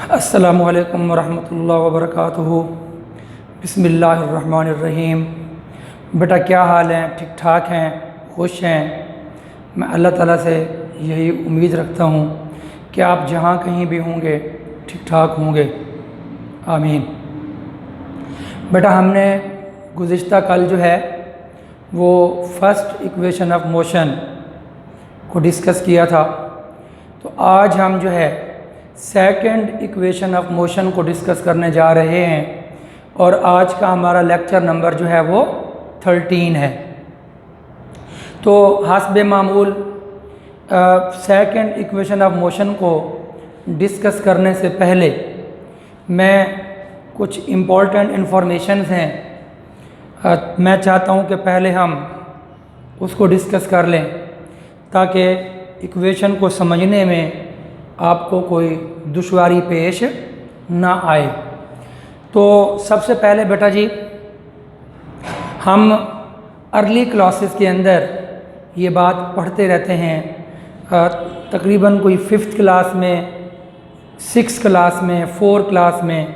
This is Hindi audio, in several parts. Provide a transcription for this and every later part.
अस्सलामुअलैकुम वरहमतुल्लाहि वबरकातुहू। बिस्मिल्लाहिर्रहमानिर्रहीम। बेटा क्या हाल हैं? ठीक ठाक हैं? खुश हैं? मैं अल्लाह ताला से यही उम्मीद रखता हूँ कि आप जहाँ कहीं भी होंगे ठीक ठाक होंगे। आमीन। बेटा हमने गुज़िश्ता कल जो है वो फर्स्ट इक्वेशन ऑफ मोशन को डिस्कस किया था, तो आज हम जो है सेकंड इक्वेशन ऑफ मोशन को डिस्कस करने जा रहे हैं और आज का हमारा लेक्चर नंबर जो है वो 13 है। तो हस्बे मामूल सेकंड इक्वेशन ऑफ मोशन को डिस्कस करने से पहले मैं कुछ इम्पोर्टेंट इन्फॉर्मेशंस हैं, मैं चाहता हूं कि पहले हम उसको डिस्कस कर लें ताकि इक्वेशन को समझने में आपको कोई दुश्वारी पेश ना आए। तो सबसे पहले बेटा जी, हम अर्ली क्लासेस के अंदर ये बात पढ़ते रहते हैं, तकरीबन कोई 5th क्लास में, 6th क्लास में, 4th क्लास में,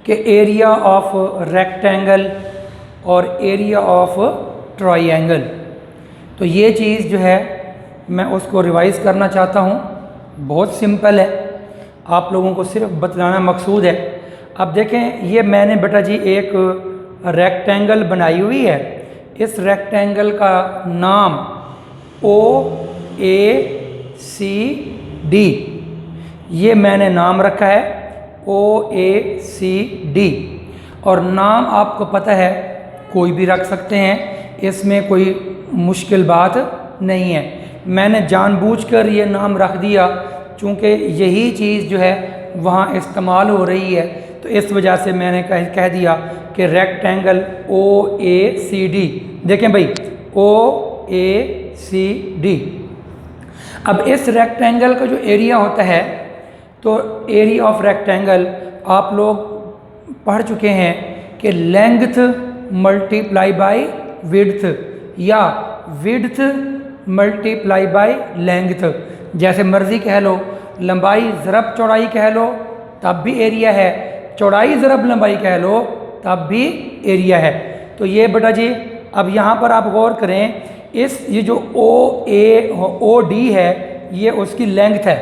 कि एरिया ऑफ रेक्टेंगल और एरिया ऑफ ट्रायंगल। तो ये चीज़ जो है मैं उसको रिवाइज़ करना चाहता हूँ। बहुत सिंपल है, आप लोगों को सिर्फ बतलाना मकसूद है। अब देखें, ये मैंने बेटा जी एक रेक्टेंगल बनाई हुई है। इस रेक्टेंगल का नाम OACD, ये मैंने नाम रखा है OACD। और नाम आपको पता है कोई भी रख सकते हैं, इसमें कोई मुश्किल बात नहीं है। मैंने जानबूझकर ये नाम रख दिया चूँकि यही चीज़ जो है वहाँ इस्तेमाल हो रही है, तो इस वजह से मैंने कह दिया कि रेक्टेंगल OACD। देखें भाई, OACD। अब इस रेक्टेंगल का जो एरिया होता है, तो एरिया ऑफ रेक्टेंगल आप लोग पढ़ चुके हैं कि लेंथ मल्टीप्लाई बाय विड्थ या विड्थ मल्टीप्लाई बाय लेंथ, जैसे मर्ज़ी कह लो, लंबाई ज़रब चौड़ाई कह लो तब भी एरिया है, चौड़ाई ज़रब लंबाई कह लो तब भी एरिया है। तो ये बेटा जी, अब यहाँ पर आप गौर करें, ये जो OD है ये उसकी लेंथ है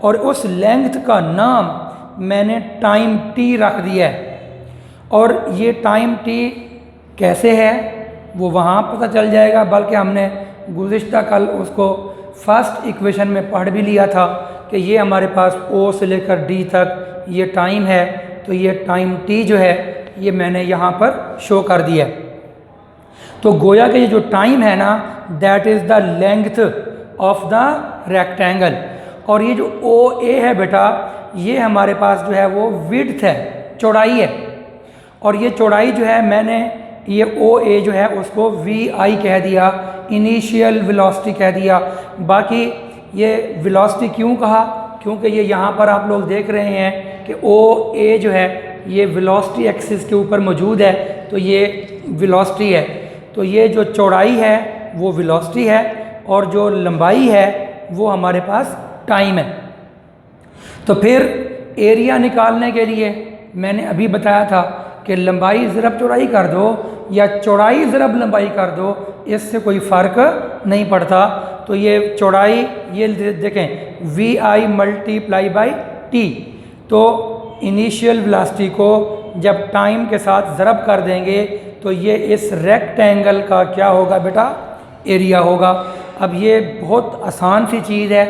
और उस लेंथ का नाम मैंने टाइम T रख दिया है। और ये टाइम T कैसे है वो वहाँ पता चल जाएगा, बल्कि हमने गुज़िश्ता कल उसको फर्स्ट इक्वेशन में पढ़ भी लिया था कि ये हमारे पास O से लेकर D तक ये टाइम है। तो ये टाइम T जो है ये मैंने यहाँ पर शो कर दिया है। तो गोया कि ये जो टाइम है ना, that is the length of the rectangle. और ये जो OA है बेटा, ये हमारे पास जो है वो विड्थ है, चौड़ाई है। और ये चौड़ाई जो है मैंने ये OA जो है उसको VI कह दिया, इनिशियल वेलोसिटी कह दिया। बाकी ये वेलोसिटी क्यों कहा? क्योंकि ये यहाँ पर आप लोग देख रहे हैं कि OA जो है ये वेलोसिटी एक्सिस के ऊपर मौजूद है, तो ये वेलोसिटी है। तो ये जो चौड़ाई है वो वेलोसिटी है और जो लंबाई है वो हमारे पास टाइम है। तो फिर एरिया निकालने के लिए मैंने अभी बताया था कि लंबाई ज़रब चौड़ाई कर दो या चौड़ाई ज़रब लंबाई कर दो, इससे कोई फ़र्क नहीं पड़ता। तो ये चौड़ाई, ये देखें VI मल्टीप्लाई बाई T। तो इनिशियल वेलोसिटी को जब टाइम के साथ ज़रब कर देंगे तो ये इस रेक्टेंगल का क्या होगा बेटा? एरिया होगा। अब ये बहुत आसान सी चीज़ है,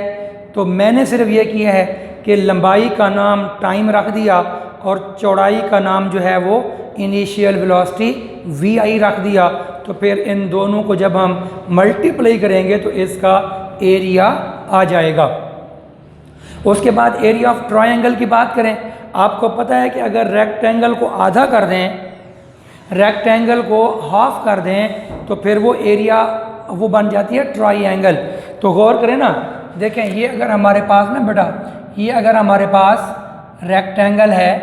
तो मैंने सिर्फ ये किया है कि लंबाई का नाम टाइम रख दिया और चौड़ाई का नाम जो है वो इनिशियल वेलोसिटी VI रख दिया। तो फिर इन दोनों को जब हम मल्टीप्लाई करेंगे तो इसका एरिया आ जाएगा। उसके बाद एरिया ऑफ ट्रायंगल की बात करें, आपको पता है कि अगर रेक्टेंगल को आधा कर दें, रेक्टेंगल को हाफ कर दें, तो फिर वो एरिया वो बन जाती है ट्रायंगल। तो गौर करें ना, देखें ये अगर हमारे पास ना बेटा, ये अगर हमारे पास रेक्टेंगल है,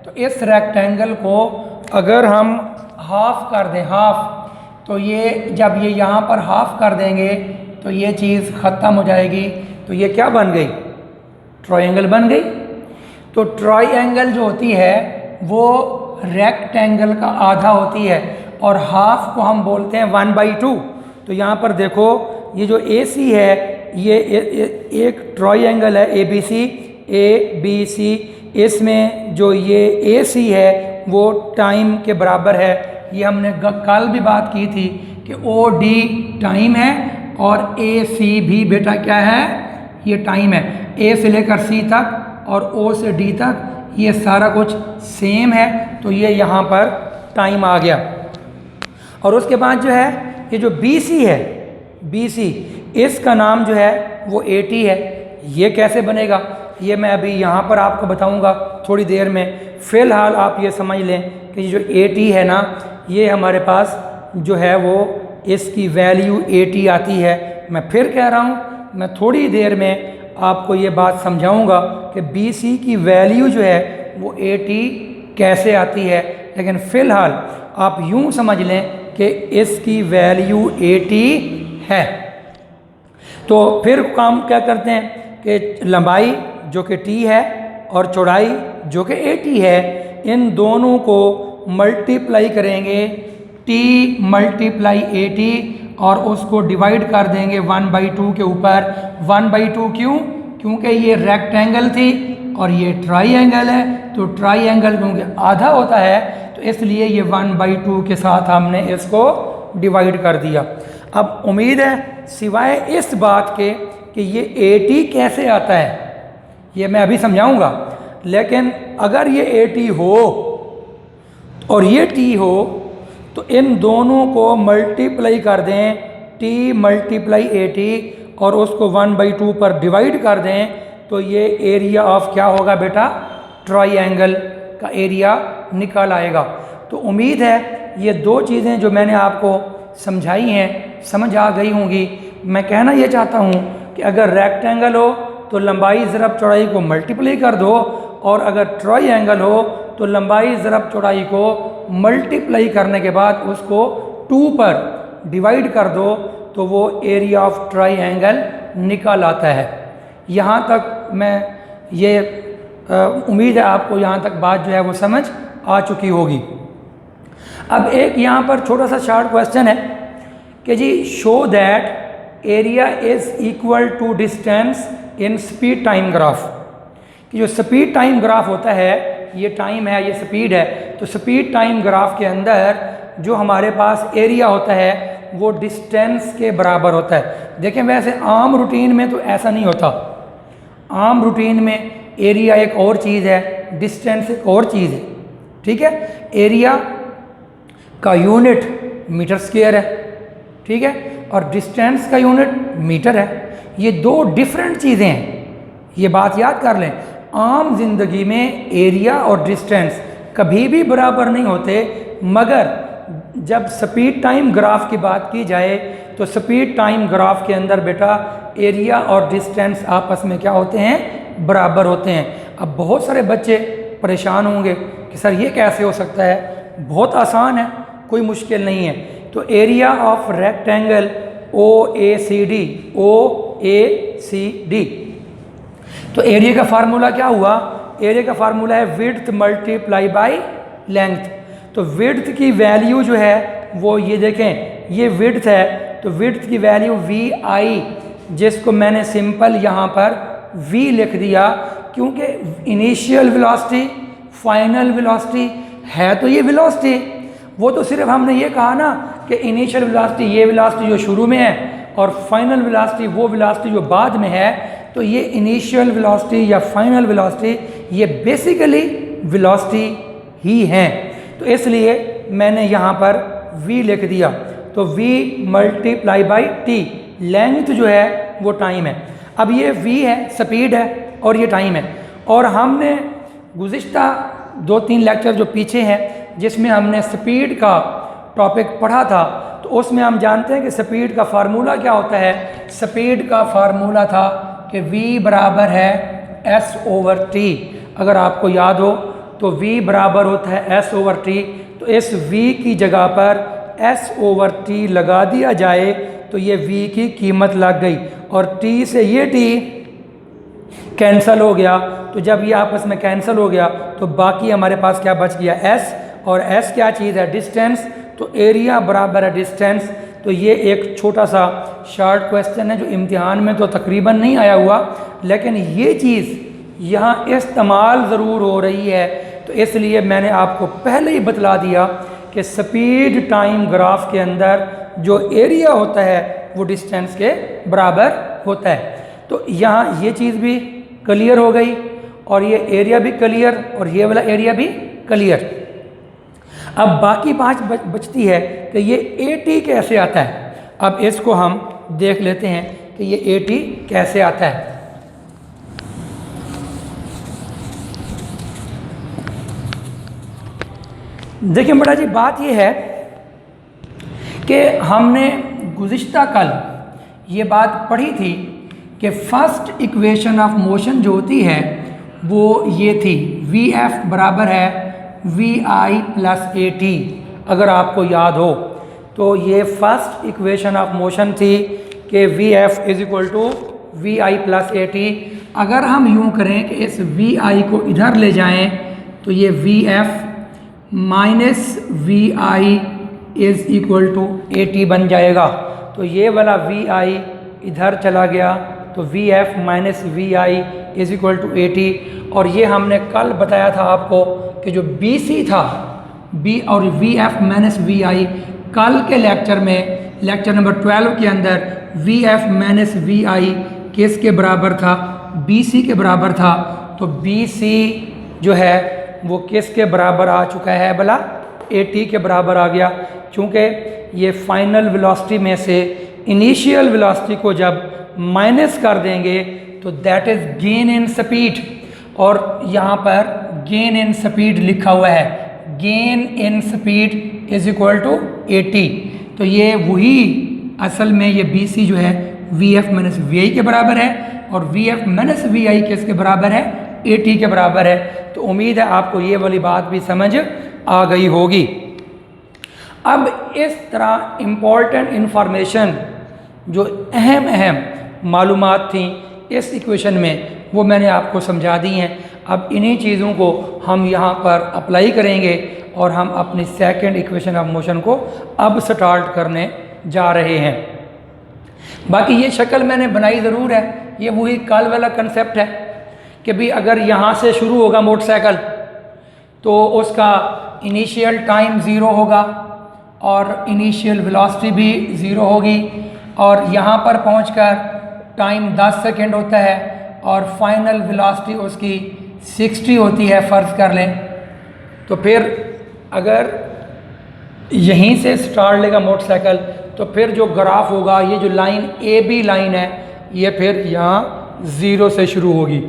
तो इस रेक्टेंगल को अगर हम हाफ कर दें, हाफ, तो ये जब ये यहाँ पर हाफ कर देंगे तो ये चीज़ ख़त्म हो जाएगी। तो ये क्या बन गई? ट्रायंगल बन गई। तो ट्रायंगल जो होती है वो रेक्टेंगल का आधा होती है और हाफ को हम बोलते हैं 1/2। तो यहाँ पर देखो ये जो AC है ये एक ट्रायंगल है ABC, इसमें जो ये AC है वो टाइम के बराबर है। ये हमने कल भी बात की थी कि OD टाइम है और AC भी बेटा क्या है, ये टाइम है। A से लेकर C तक और O से D तक ये सारा कुछ सेम है, तो ये यहाँ पर टाइम आ गया। और उसके बाद जो है ये जो BC है, BC इसका नाम जो है वो AT है। ये कैसे बनेगा ये मैं अभी यहाँ पर आपको बताऊँगा थोड़ी देर में। फ़िलहाल आप ये समझ लें कि जो AT है ना, ये हमारे पास जो है वो इसकी वैल्यू 80 आती है। मैं फिर कह रहा हूँ, मैं थोड़ी देर में आपको ये बात समझाऊंगा कि BC की वैल्यू जो है वो 80 कैसे आती है, लेकिन फ़िलहाल आप यूँ समझ लें कि इसकी वैल्यू 80 है। तो फिर काम क्या करते हैं कि लंबाई जो कि T है और चौड़ाई जो कि 80 है, इन दोनों को मल्टीप्लाई करेंगे T × 80 और उसको डिवाइड कर देंगे 1/2 के ऊपर। 1/2 क्यों? क्योंकि ये रेक्टेंगल थी और ये ट्रायंगल है, तो ट्रायंगल क्योंकि आधा होता है तो इसलिए ये 1/2 के साथ हमने इसको डिवाइड कर दिया। अब उम्मीद है सिवाय इस बात के कि ये 80 कैसे आता है ये मैं अभी समझाऊंगा, लेकिन अगर ये 80 हो और ये T हो तो इन दोनों को मल्टीप्लाई कर दें T × 80 और उसको 1/2 पर डिवाइड कर दें, तो ये एरिया ऑफ क्या होगा बेटा, ट्रायंगल का एरिया निकल आएगा। तो उम्मीद है ये दो चीज़ें जो मैंने आपको समझाई हैं समझ आ गई होंगी। मैं कहना ये चाहता हूँ कि अगर रेक्टेंगल हो तो लंबाई ज़रब चौड़ाई को मल्टीप्लाई कर दो, और अगर ट्रायंगल हो तो लंबाई ज़रब चौड़ाई को मल्टीप्लाई करने के बाद उसको 2 पर डिवाइड कर दो, तो वो एरिया ऑफ ट्रायंगल निकल आता है। यहाँ तक मैं ये उम्मीद है आपको यहाँ तक बात जो है वो समझ आ चुकी होगी। अब एक यहाँ पर छोटा सा शॉर्ट क्वेश्चन है कि जी show that area is equal to distance in speed time graph. कि जो स्पीड टाइम ग्राफ होता है, ये टाइम है ये स्पीड है, तो स्पीड टाइम ग्राफ के अंदर जो हमारे पास एरिया होता है वो डिस्टेंस के बराबर होता है। देखें वैसे आम रूटीन में तो ऐसा नहीं होता। आम रूटीन में एरिया एक और चीज़ है, डिस्टेंस एक और चीज़ है। ठीक है, एरिया का यूनिट मीटर स्क्वायर है, ठीक है, और डिस्टेंस का यूनिट मीटर है। ये दो डिफरेंट चीज़ें हैं, ये बात याद कर लें। आम जिंदगी में एरिया और डिस्टेंस कभी भी बराबर नहीं होते, मगर जब स्पीड टाइम ग्राफ की बात की जाए तो स्पीड टाइम ग्राफ के अंदर बेटा एरिया और डिस्टेंस आपस में क्या होते हैं, बराबर होते हैं। अब बहुत सारे बच्चे परेशान होंगे कि सर ये कैसे हो सकता है। बहुत आसान है, कोई मुश्किल नहीं है। तो एरिया ऑफ रेक्टेंगल OACD, तो एरिया का फार्मूला क्या हुआ, एरिया का फार्मूला है विड्थ मल्टीप्लाई बाय लेंथ। तो विड्थ की वैल्यू जो है वो ये देखें, ये विड्थ है, तो विड्थ की वैल्यू VI, जिसको मैंने सिंपल यहाँ पर V लिख दिया, क्योंकि इनिशियल वेलोसिटी फाइनल वेलोसिटी है तो ये वेलोसिटी। वो तो सिर्फ हमने ये कहा ना कि इनिशियल वेलोसिटी ये वेलोसिटी जो शुरू में है और फाइनल वेलोसिटी वो वेलोसिटी जो बाद में है। तो ये इनिशियल वेलोसिटी या फाइनल वेलोसिटी ये बेसिकली वेलोसिटी ही हैं, तो इसलिए मैंने यहाँ पर V लिख दिया। तो V × T, लेंथ जो है वो टाइम है। अब ये V है, स्पीड है, और ये टाइम है। और हमने गुज़िश्ता 2-3 लेक्चर जो पीछे हैं जिसमें हमने स्पीड का टॉपिक पढ़ा था, तो उसमें हम जानते हैं कि स्पीड का फार्मूला क्या होता है। स्पीड का फार्मूला था कि V बराबर है S/T। अगर आपको याद हो तो V बराबर होता है S/T। तो इस V की जगह पर S/T लगा दिया जाए तो ये V की कीमत लग गई, और T से ये T कैंसल हो गया, तो जब ये आपस में कैंसिल हो गया तो बाकी हमारे पास क्या बच गया, एस, और एस क्या चीज़ है, डिस्टेंस, तो एरिया बराबर है डिस्टेंस। तो ये एक छोटा सा शॉर्ट क्वेश्चन है जो इम्तिहान में तो तकरीबन नहीं आया हुआ, लेकिन ये चीज़ यहाँ इस्तेमाल ज़रूर हो रही है, तो इसलिए मैंने आपको पहले ही बतला दिया कि स्पीड टाइम ग्राफ के अंदर जो एरिया होता है वो डिस्टेंस के बराबर होता है। तो यहाँ ये चीज़ भी क्लियर हो गई और ये एरिया भी क्लियर और ये वाला एरिया भी क्लियर। अब बाकी बात बचती है कि ये AT कैसे आता है। अब इसको हम देख लेते हैं कि ये AT कैसे आता है। देखिए बेटा जी, बात ये है कि हमने गुज़िश्ता कल ये बात पढ़ी थी कि फर्स्ट इक्वेशन ऑफ मोशन जो होती है वो ये थी, VF बराबर है VI प्लस AT। अगर आपको याद हो तो ये फर्स्ट इक्वेशन ऑफ मोशन थी कि VF is equal to VI plus AT। अगर हम यूँ करें कि इस VI को इधर ले जाएं तो ये VF minus VI is equal to AT बन जाएगा। तो ये वाला VI इधर चला गया तो VF minus VI is equal to AT। और ये हमने कल बताया था आपको कि जो BC था B और VF माइनस VI, कल के लेक्चर में लेक्चर नंबर 12 के अंदर VF माइनस VI किसके बराबर था, BC के बराबर था। तो BC जो है वो किसके बराबर आ चुका है भला, AT के बराबर आ गया। चूँकि ये फाइनल वेलोसिटी में से इनिशियल वेलोसिटी को जब माइनस कर देंगे तो that is gain in speed, और यहाँ पर गेन इन स्पीड लिखा हुआ है, gain in speed is equal to AT। तो ये वही असल में ये BC जो है VF माइनस VI के बराबर है और VF माइनस VI किसके बराबर है, AT के बराबर है। तो उम्मीद है आपको ये वाली बात भी समझ आ गई होगी। अब इस तरह इम्पॉर्टेंट इन्फॉर्मेशन जो अहम मालूमात थी इस इक्वेशन में वो मैंने आपको समझा दी हैं। अब इन्हीं चीज़ों को हम यहाँ पर अप्लाई करेंगे और हम अपनी सेकंड इक्वेशन ऑफ मोशन को अब स्टार्ट करने जा रहे हैं। बाकी ये शक्ल मैंने बनाई ज़रूर है, ये वही कल वाला कंसेप्ट है कि भी अगर यहाँ से शुरू होगा मोटरसाइकिल तो उसका इनिशियल टाइम ज़ीरो होगा और इनिशियल वेलोसिटी भी ज़ीरो होगी, और यहाँ पर पहुंचकर टाइम 10 सेकेंड होता है और फाइनल वेलोसिटी उसकी 60 होती है, फ़र्ज़ कर लें। तो फिर अगर यहीं से स्टार्ट लेगा मोटरसाइकिल तो फिर जो ग्राफ होगा, ये जो लाइन AB लाइन है ये फिर यहाँ 0 से शुरू होगी।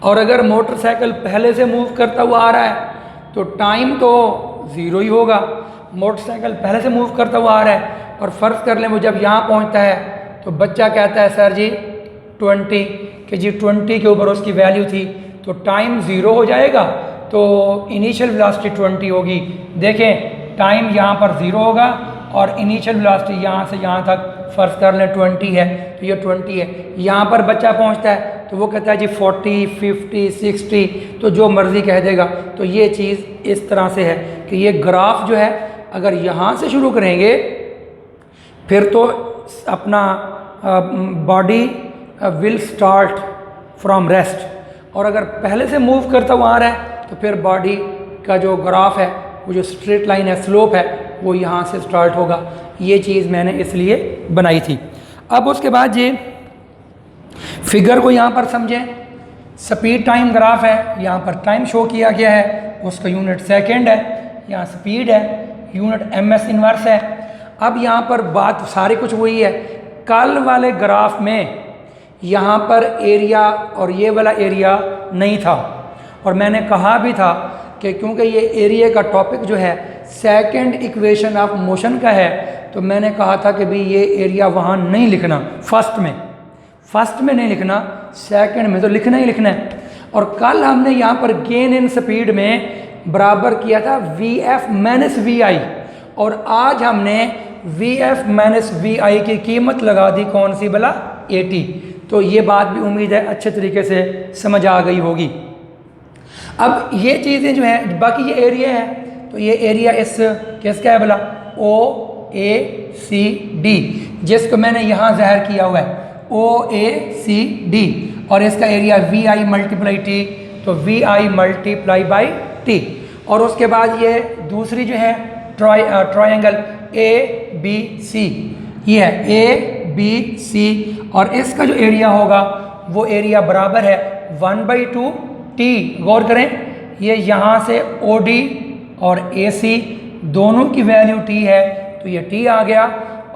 और अगर मोटरसाइकिल पहले से मूव करता हुआ आ रहा है तो टाइम तो 0 ही होगा, मोटरसाइकिल पहले से मूव करता हुआ आ रहा है। और फ़र्ज़ कर लें वो जब यहाँ पहुँचता है तो बच्चा कहता है सर जी 20, कि जी 20 के ऊपर उसकी वैल्यू थी तो टाइम 0 हो जाएगा तो इनिशियल वेलोसिटी 20 होगी। देखें टाइम यहाँ पर 0 होगा और इनिशियल वेलोसिटी यहाँ से यहाँ तक फ़र्ज़ कर लें 20 है तो ये 20 है। यहाँ पर बच्चा पहुँचता है तो वो कहता है जी 40, 50, 60, तो जो मर्ज़ी कह देगा। तो ये चीज़ इस तरह से है कि ये ग्राफ जो है अगर यहाँ से शुरू करेंगे फिर तो अपना body will start from rest, और अगर पहले से मूव करता हुआ आ रहा है तो फिर बॉडी का जो ग्राफ है वो जो स्ट्रेट लाइन है, स्लोप है, वो यहाँ से स्टार्ट होगा। ये चीज़ मैंने इसलिए बनाई थी। अब उसके बाद ये फिगर को यहाँ पर समझें, स्पीड टाइम ग्राफ है, यहाँ पर टाइम शो किया गया है, उसका यूनिट सेकंड है, यहाँ स्पीड है, यूनिट MS इन्वर्स है। अब यहाँ पर बात सारी कुछ वही है, कल वाले ग्राफ में यहाँ पर एरिया और ये वाला एरिया नहीं था, और मैंने कहा भी था कि क्योंकि ये एरिया का टॉपिक जो है सेकंड इक्वेशन ऑफ मोशन का है, तो मैंने कहा था कि भाई ये एरिया वहाँ नहीं लिखना, फर्स्ट में नहीं लिखना, सेकंड में तो लिखना ही लिखना है। और कल हमने यहाँ पर गेन इन स्पीड में बराबर किया था VF माइनस VI, और आज हमने VF माइनस VI की कीमत लगा दी कौन सी भला, AT। तो ये बात भी उम्मीद है अच्छे तरीके से समझ आ गई होगी। अब ये चीज़ें जो हैं, बाकी ये एरिया है, तो ये एरिया इस किसका है भला, OACD, जिसको मैंने यहाँ ज़ाहिर किया हुआ है OACD, और इसका एरिया VI मल्टीप्लाई T, तो VI मल्टीप्लाई बाई T। और उसके बाद ये दूसरी जो है ट्रायंगल ABC, ये है ABC, और इसका जो एरिया होगा वो एरिया बराबर है 1/2 T। गौर करें, ये यहाँ से OD और AC दोनों की वैल्यू T है, तो ये T आ गया,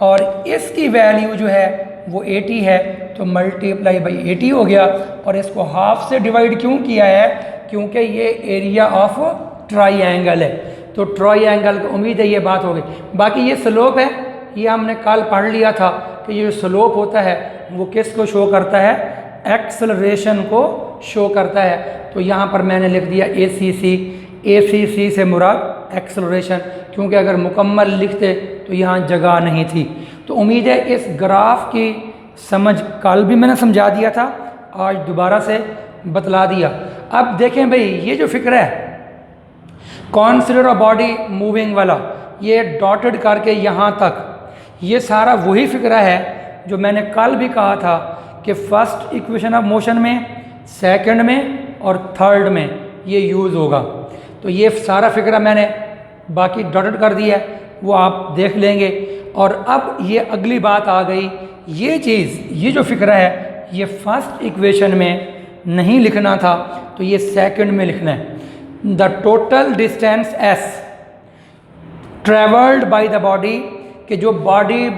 और इसकी वैल्यू जो है वो 80 है, तो मल्टीप्लाई बाई 80 हो गया। और इसको हाफ से डिवाइड क्यों किया है, क्योंकि ये एरिया ऑफ ट्राइएंगल है, तो ट्राइएंगल को उम्मीद है ये बात हो गई। बाकी ये स्लोप है, ये हमने कल पढ़ लिया था कि ये स्लोप होता है वो किस को शो करता है, एक्सेलरेशन को शो करता है। तो यहाँ पर मैंने लिख दिया ACC से मुराद एक्सेलरेशन, क्योंकि अगर मुकम्मल लिखते तो यहाँ जगह नहीं थी। तो उम्मीद है इस ग्राफ की समझ कल भी मैंने समझा दिया था, आज दोबारा से बतला दिया। अब देखें भाई, ये जो फिक्र है कॉन्सिडर अ बॉडी मूविंग वाला, ये डॉटेड करके यहाँ तक, ये सारा वही फिक्रा है जो मैंने कल भी कहा था कि फर्स्ट इक्वेशन ऑफ मोशन में, सेकंड में और थर्ड में ये यूज़ होगा। तो ये सारा फिक्रा मैंने बाकी डॉटेड कर दिया है, वो आप देख लेंगे। और अब ये अगली बात आ गई, ये चीज़, ये जो फिक्रा है ये फर्स्ट इक्वेशन में नहीं लिखना था, तो ये सेकंड में लिखना है। The total distance S travelled by the body, कि जो बॉडी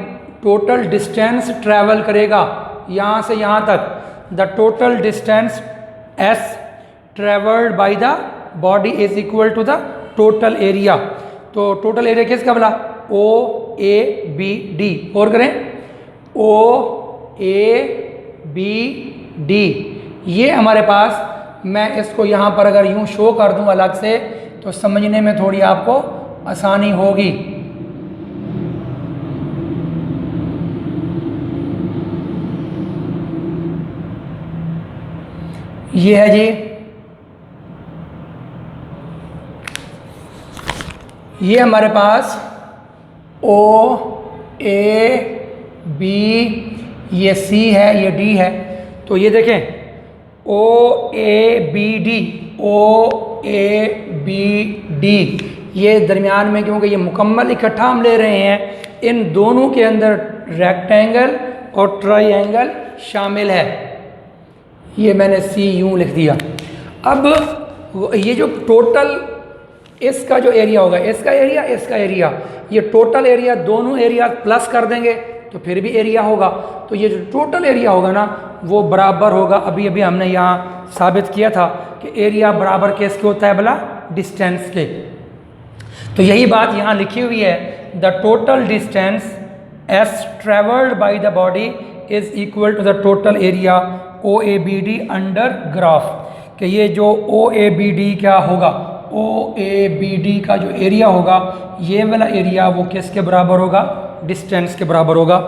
टोटल डिस्टेंस ट्रैवल करेगा यहाँ से यहाँ तक, the total distance S travelled by the body is equal to the total area. तो टोटल एरिया किसका बोला, OABD। और करें OABD, ये हमारे पास, मैं इसको यहाँ पर अगर यूँ शो कर दूँ अलग से तो समझने में थोड़ी आपको आसानी होगी। ये है जी, ये हमारे पास OAB, ये C है, ये D है। तो ये देखें OABD ये दरमियान में, क्योंकि ये मुकम्मल इकट्ठा हम ले रहे हैं, इन दोनों के अंदर रेक्टेंगल और ट्राइएंगल शामिल है। ये मैंने C यूँ लिख दिया। अब ये जो टोटल इसका जो एरिया होगा, इसका एरिया, ये टोटल एरिया, दोनों एरिया प्लस कर देंगे तो फिर भी एरिया होगा। तो ये जो टोटल एरिया होगा ना वो बराबर होगा, अभी हमने यहाँ साबित किया था कि एरिया बराबर किसके होता है भला, डिस्टेंस के। तो यही बात यहाँ लिखी हुई है, the total distance S travelled by the body is equal to the total area OABD under graph, कि ये जो OABD क्या होगा, OABD का जो एरिया होगा, ये वाला एरिया वो किसके बराबर होगा, डिस्टेंस के बराबर होगा।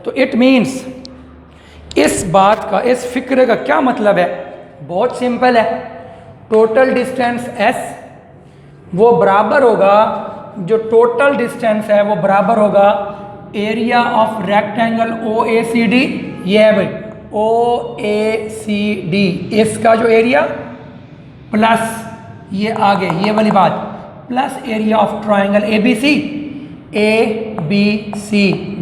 तो इट मीन्स इस बात का, इस फिक्र का क्या मतलब है, बहुत सिंपल है। टोटल डिस्टेंस S वो बराबर होगा, जो टोटल डिस्टेंस है वो बराबर होगा एरिया ऑफ रेक्टेंगल OACD, ये है भाई OACD, इसका जो एरिया प्लस ये आगे ये वाली बात, plus area of triangle ABC,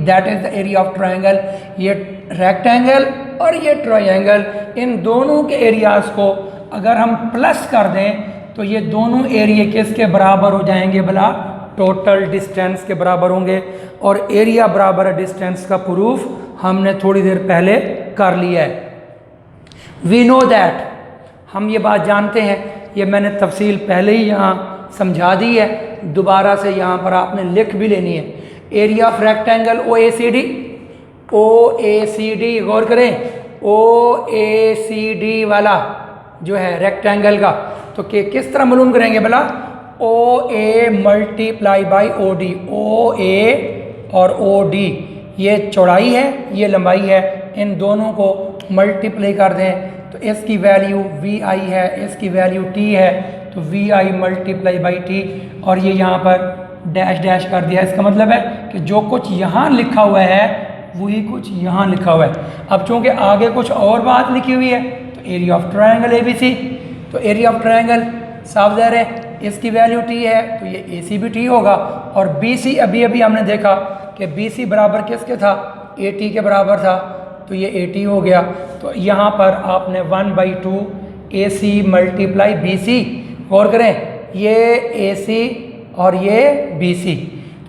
that is the area of triangle. ये रेक्टेंगल और ये ट्राइंगल, इन दोनों के एरियाज को अगर हम प्लस कर दें तो ये दोनों एरिया किसके बराबर हो जाएंगे भला, टोटल डिस्टेंस के बराबर होंगे। और एरिया बराबर है डिस्टेंस का प्रूफ हमने थोड़ी देर पहले कर लिया है। वी नो दैट, हम ये बात जानते हैं, ये मैंने तफसील पहले ही यहाँ समझा दी है, दोबारा से यहाँ पर आपने लिख भी लेनी है। एरिया ऑफ रेक्टेंगल OACD, गौर करें, OACD वाला जो है रेक्टेंगल का, तो किस तरह मालूम करेंगे भला, OA multiply by OD, OA और OD ये चौड़ाई है, ये लंबाई है, इन दोनों को मल्टीप्लाई कर दें तो इसकी वैल्यू VI है, इसकी वैल्यू T है, तो we I multiply by T, और ये यहाँ पर डैश डैश कर दिया। इसका मतलब है कि जो कुछ यहाँ लिखा हुआ है वही कुछ यहाँ लिखा हुआ है। अब चूँकि आगे कुछ और बात लिखी हुई है तो area of triangle A B C, तो एरिया ऑफ ट्रायंगल साफ ज़ाहिर है इसकी वैल्यू टी है तो ये ए सी भी टी होगा, और बी सी अभी अभी हमने देखा कि बी सी बराबर किसके था, ए टी के बराबर था, तो ये ए टी हो गया। तो यहाँ पर आपने 1/2 ए सी मल्टीप्लाई बी सी, गौर करें ये ए सी और ये बी सी,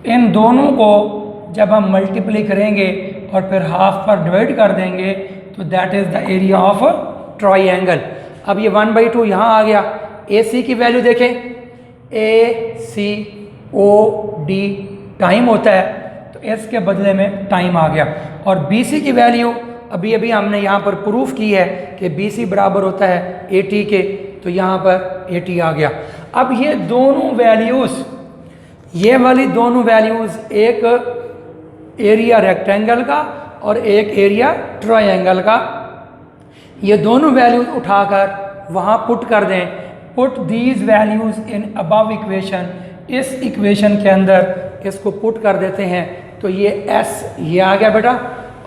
इन दोनों को जब हम मल्टीप्लाई करेंगे और फिर हाफ पर डिवाइड कर देंगे तो that is the area of triangle. अब ये 1/2 यहाँ आ गया। ए सी की वैल्यू देखें, ए सी ओ डी टाइम होता है, तो एस के बदले में टाइम आ गया। और बी सी की वैल्यू अभी अभी हमने यहाँ पर प्रूफ की है कि बी सी बराबर होता है ए टी के, तो यहाँ पर ए टी आ गया। अब ये दोनों वैल्यूज़, ये वाली दोनों वैल्यूज़, एक एरिया रेक्टेंगल का और एक एरिया ट्रायंगल का, ये दोनों वैल्यूज़ उठाकर वहाँ पुट कर दें। Put these values in above equation, इस इक्वेशन के अंदर इसको पुट कर देते हैं तो ये एस ये आ गया बेटा,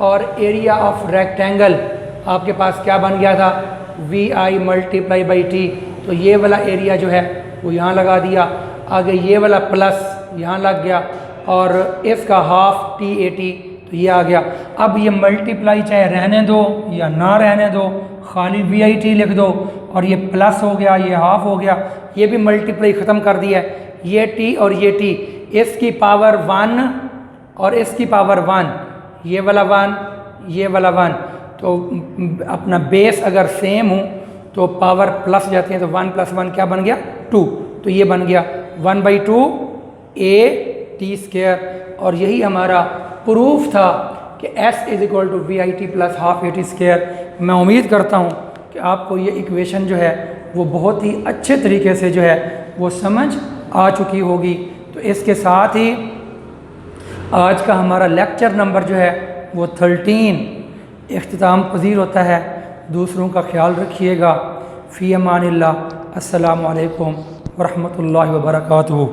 और एरिया ऑफ रेक्टेंगल आपके पास क्या बन गया था, we I multiply by T, तो ये वाला एरिया जो है वो यहाँ लगा दिया, आगे ये वाला प्लस यहाँ लग गया, और इसका हाफ टी ए टी, तो ये आ गया। अब ये मल्टीप्लाई चाहे रहने दो या ना रहने दो, खाली वी आई टी लिख दो, और ये प्लस हो गया, ये हाफ हो गया, ये भी मल्टीप्लाई ख़त्म कर दिया है, ये टी और ये टी, इसकी पावर 1 और इसकी पावर 1, ये वाला 1 ये वाला 1, तो अपना बेस अगर सेम हो तो पावर प्लस जाती है, तो 1 + 1 क्या बन गया 2, तो ये बन गया 1/2 ए टी स्क्वायर। और यही हमारा प्रूफ था कि S = VIT + ½ AT स्क्वायर। मैं उम्मीद करता हूँ कि आपको ये इक्वेशन जो है वो बहुत ही अच्छे तरीके से जो है वो समझ आ चुकी होगी। तो इसके साथ ही आज का हमारा लेक्चर नंबर जो है वो 13 इख्तिताम पज़ीर होता है। दूसरों का ख्याल रखिएगा। फ़ी अमानिल्लाह। अस्सलामु अलैकुम वरहमतुल्लाहि वबरकातुहू।